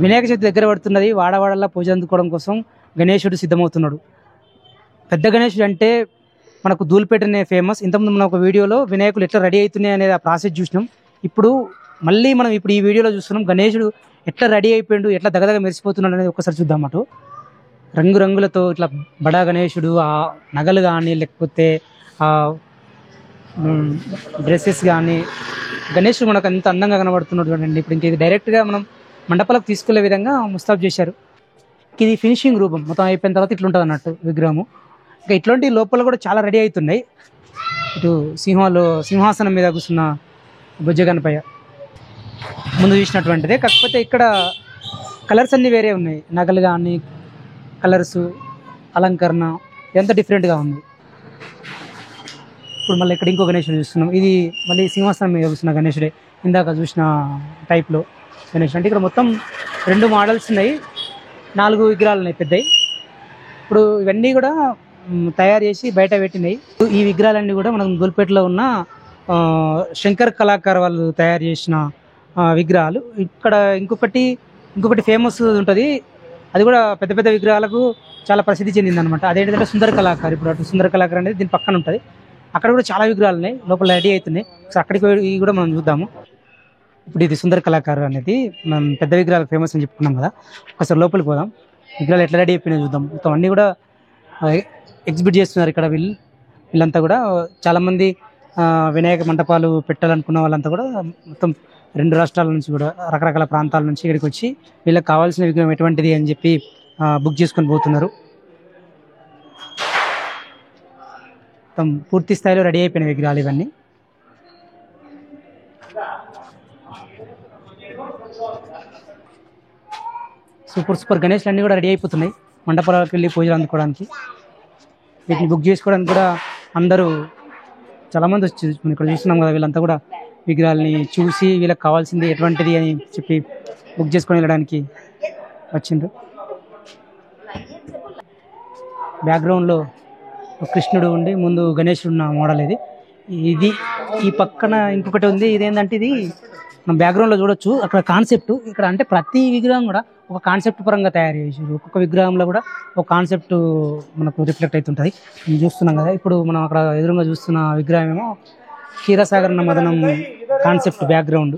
వినాయక చవితి దగ్గర పడుతున్నది. వాడవాడల్లా పూజ అందుకోవడం కోసం గణేశుడు సిద్ధమవుతున్నాడు. పెద్ద గణేశుడు అంటే మనకు ధూళిపేటనే ఫేమస్. ఇంతకుముందు మనం ఒక వీడియోలో వినాయకులు ఎట్లా రెడీ అవుతున్నాయి అనేది ఆ ప్రాసెస్ చూసినాం. ఇప్పుడు మళ్ళీ మనం ఈ వీడియోలో చూస్తున్నాం గణేశుడు ఎట్లా రెడీ అయిపోయాడు, ఎట్లా దగదగ మెరిసిపోతున్నాడు అనేది ఒకసారి చూద్దాం. అటు రంగురంగులతో ఇట్లా బడా గణేశుడు, ఆ నగలు కానీ లేకపోతే ఆ డ్రెస్సెస్ కానీ గణేశుడు మనకు అంత అందంగా కనబడుతున్నాడు చూడండి. ఇప్పుడు ఇంక ఇది డైరెక్ట్గా మనం మండపాలకు తీసుకెళ్లే విధంగా ముస్తాబ్ చేశారు. ఇది ఫినిషింగ్ రూపం మొత్తం అయిపోయిన తర్వాత ఇట్లుంటుంది అన్నట్టు విగ్రహము. ఇంకా ఇట్లాంటి లోపల కూడా చాలా రెడీ అవుతున్నాయి. ఇటు సింహాసనం మీద కూర్చున్న బుజ్జగనపయ్య ముందు చూసినటువంటిదే, కాకపోతే ఇక్కడ కలర్స్ అన్నీ వేరే ఉన్నాయి. నగలు కానీ కలర్స్, అలంకరణ ఎంత డిఫరెంట్గా ఉంది. ఇప్పుడు మళ్ళీ ఇక్కడ ఇంకో గణేశుడు చూస్తున్నాం. ఇది మళ్ళీ సింహాసనం మీద కూర్చున్న గణేశుడే, ఇందాక చూసిన టైప్లో గణేశుడు. అంటే ఇక్కడ మొత్తం 2 మోడల్స్ ఉన్నాయి, 4 విగ్రహాలు ఉన్నాయి పెద్దవి. ఇప్పుడు ఇవన్నీ కూడా తయారు చేసి బయట పెట్టినాయి. ఈ విగ్రహాలన్నీ కూడా మనం ధూళిపేటలో ఉన్న శంకర్ కళాకారు వాళ్ళు తయారు చేసిన విగ్రహాలు. ఇక్కడ ఇంకొకటి ఫేమస్ ఉంటుంది, అది కూడా పెద్ద పెద్ద విగ్రహాలకు చాలా ప్రసిద్ధి చెందింది అనమాట. అదేంటంటే సుందర కళాకారు. ఇప్పుడు అటు సుందర కళాకారు అనేది దీని పక్కన ఉంటుంది. అక్కడ కూడా చాలా విగ్రహాలు ఉన్నాయి, లోపల రెడీ అవుతున్నాయి. సో అక్కడికి కూడా మనం చూద్దాము. ఇప్పుడు ఇది సుందర కళాకారు అనేది మనం పెద్ద విగ్రహాలు ఫేమస్ అని చెప్పుకున్నాం కదా, ఒకసారి లోపలికి పోదాం. విగ్రహాలు ఎట్లా రెడీ అయిపోయినాయి చూద్దాం. మొత్తం అన్నీ కూడా ఎగ్జిబిట్ చేస్తున్నారు ఇక్కడ వీళ్ళంతా కూడా. చాలామంది వినాయక మంటపాలు పెట్టాలనుకున్న వాళ్ళంతా కూడా మొత్తం 2 రాష్ట్రాల నుంచి కూడా, రకరకాల ప్రాంతాల నుంచి ఇక్కడికి వచ్చి వీళ్ళకి కావాల్సిన విగ్రహం ఎటువంటిది అని చెప్పి బుక్ చేసుకొని పోతున్నారు. మొత్తం పూర్తి స్థాయిలో రెడీ అయిపోయిన విగ్రహాలు ఇవన్నీ. సూపర్ గణేష్లు అన్నీ కూడా రెడీ అయిపోతున్నాయి మండపాలకు వెళ్ళి పూజలు అందుకోవడానికి. వీటిని బుక్ చేసుకోవడానికి కూడా అందరూ చాలామంది వచ్చి మనం ఇక్కడ చూస్తున్నాం కదా, వీళ్ళంతా కూడా విగ్రహాలని చూసి వీళ్ళకి కావాల్సింది ఎటువంటిది అని చెప్పి బుక్ చేసుకొని వెళ్ళడానికి వచ్చిండ్రు. బ్యాక్గ్రౌండ్లో కృష్ణుడు ఉండి ముందు గణేశుడు ఉన్న మోడల్ ఇది. ఈ పక్కన ఇంకొకటి ఉంది, ఇదేంటంటే ఇది మనం బ్యాక్గ్రౌండ్లో చూడొచ్చు. అక్కడ కాన్సెప్ట్ ఇక్కడ అంటే ప్రతి విగ్రహం కూడా ఒక కాన్సెప్ట్ పరంగా తయారు చేసారు. ఒక్కొక్క విగ్రహంలో కూడా ఒక కాన్సెప్ట్ మనకు రిఫ్లెక్ట్ అవుతుంటుంది. మనం చూస్తున్నాం కదా, ఇప్పుడు మనం అక్కడ ఎదురుగా చూస్తున్న విగ్రహం ఏమో క్షీరసాగర మదనం కాన్సెప్ట్ బ్యాక్గ్రౌండ్.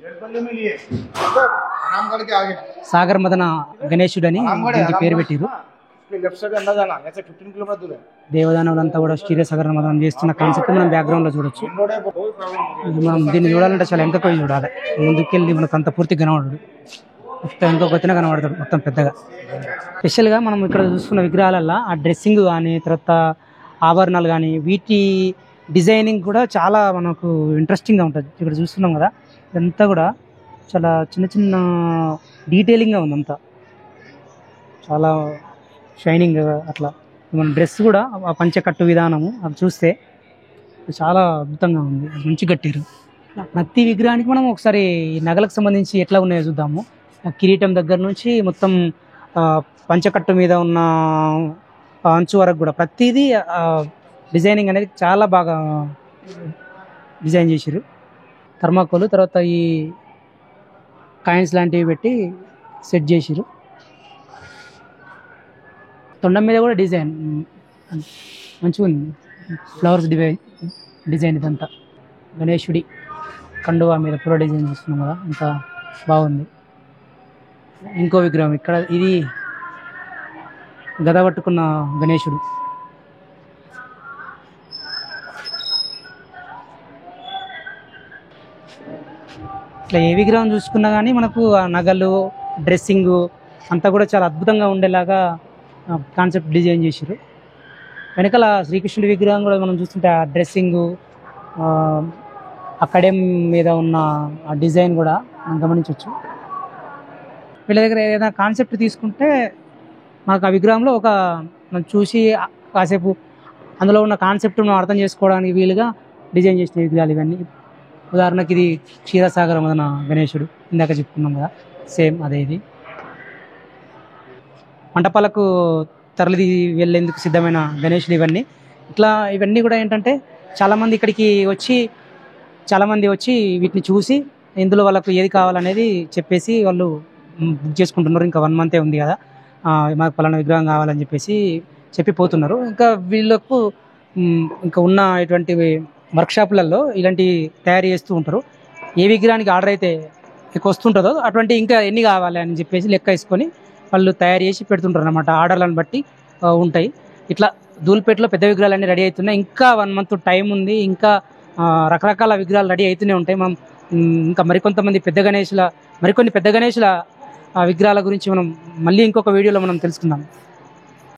సాగర్ మదన గణేశుడు అని దీనికి పేరు పెట్టారు. దేవదానవులంతా కూడా క్షీరసాగర మదనం చేస్తున్న కాన్సెప్ట్ మనం బ్యాక్గ్రౌండ్ లో చూడొచ్చు. మనం దీన్ని చూడాలంటే చాలా వెనక పోయి చూడాలి, ముందుకెళ్ళి మనకు అంత పూర్తిగా కనబడదు. మొత్తం ఎంతో కొత్తగా కనబడతాడు మొత్తం పెద్దగా. స్పెషల్గా మనం ఇక్కడ చూస్తున్న విగ్రహాలల్లో ఆ డ్రెస్సింగ్ కానీ, తర్వాత ఆభరణాలు కానీ, వీటి డిజైనింగ్ కూడా చాలా మనకు ఇంట్రెస్టింగ్గా ఉంటుంది. ఇక్కడ చూస్తున్నాం కదా, ఇదంతా కూడా చాలా చిన్న చిన్న డీటెయిలింగ్గా ఉంది. అంతా చాలా షైనింగ్ అట్లా. మన డ్రెస్ కూడా ఆ పంచకట్టు విధానము అది చూస్తే చాలా అద్భుతంగా ఉంది, మంచి కట్టారు. ప్రతి విగ్రహానికి మనం ఒకసారి నగలకు సంబంధించి ఎట్లా ఉన్నాయో చూద్దాము. కిరీటం దగ్గర నుంచి మొత్తం పంచకట్టు మీద ఉన్న అంచు వరకు కూడా ప్రతిదీ డిజైనింగ్ అనేది చాలా బాగా డిజైన్ చేశారు. థర్మాకోల్, తర్వాత ఈ కాయిన్స్ లాంటివి పెట్టి సెట్ చేశారు. తొండం మీద కూడా డిజైన్ మంచిగా ఉంది, ఫ్లవర్స్ డిజైన్ ఇదంతా. గణేశుడి కండువా మీద పూల డిజైన్ చూస్తున్నాం కదా, అంతా బాగుంది. ఇంకో విగ్రహం ఇక్కడ, ఇది గద పట్టుకున్న గణేశుడు. ఇట్లా ఏ విగ్రహం చూసుకున్నా కానీ మనకు ఆ నగలు, డ్రెస్సింగు అంతా కూడా చాలా అద్భుతంగా ఉండేలాగా కాన్సెప్ట్ డిజైన్ చేశారు. వెనకాల శ్రీకృష్ణుడి విగ్రహం కూడా మనం చూస్తుంటే ఆ డ్రెస్సింగు, ఆ కడెం మీద ఉన్న ఆ డిజైన్ కూడా మనం గమనించవచ్చు. వీళ్ళ దగ్గర ఏదైనా కాన్సెప్ట్ తీసుకుంటే మనకు ఆ విగ్రహంలో మనం చూసి కాసేపు అందులో ఉన్న కాన్సెప్ట్ మనం అర్థం చేసుకోవడానికి వీలుగా డిజైన్ చేసిన విగ్రహాలు ఇవన్నీ. ఉదాహరణకి ఇది క్షీరసాగర మదన గణేశుడు, ఇందాక చెప్పుకున్నాం కదా, సేమ్ అదే. ఇది మంటపాలకు తరలి వెళ్ళేందుకు సిద్ధమైన గణేశుడు ఇవన్నీ. ఇవన్నీ కూడా ఏంటంటే చాలామంది ఇక్కడికి వచ్చి వీటిని చూసి ఇందులో వాళ్ళకు ఏది కావాలనేది చెప్పేసి వాళ్ళు బుక్ చేసుకుంటున్నారు. ఇంకా 1 మంతే ఉంది కదా, మాకు పలానా విగ్రహం కావాలని చెప్పిపోతున్నారు. ఇంకా వీళ్ళకు ఇంకా ఉన్న ఇటువంటి వర్క్షాపులలో ఇలాంటి తయారు చేస్తూ ఉంటారు. ఏ విగ్రహానికి ఆర్డర్ అయితే ఎక్కువ వస్తుంటుందో అటువంటి ఇంకా ఎన్ని కావాలి అని లెక్క వేసుకొని వాళ్ళు తయారు చేసి పెడుతుంటారు అన్నమాట. ఆర్డర్లను బట్టి ఉంటాయి. ఇట్లా ధూళిపేటలో పెద్ద విగ్రహాలన్నీ రెడీ అవుతున్నాయి. ఇంకా 1 మంత్ టైం ఉంది. ఇంకా రకరకాల విగ్రహాలు రెడీ అవుతూనే ఉంటాయి. మనం ఇంకా మరికొన్ని పెద్ద గణేషుల విగ్రహాల గురించి మనం మళ్ళీ ఇంకొక వీడియోలో మనం తెలుసుకుందాం.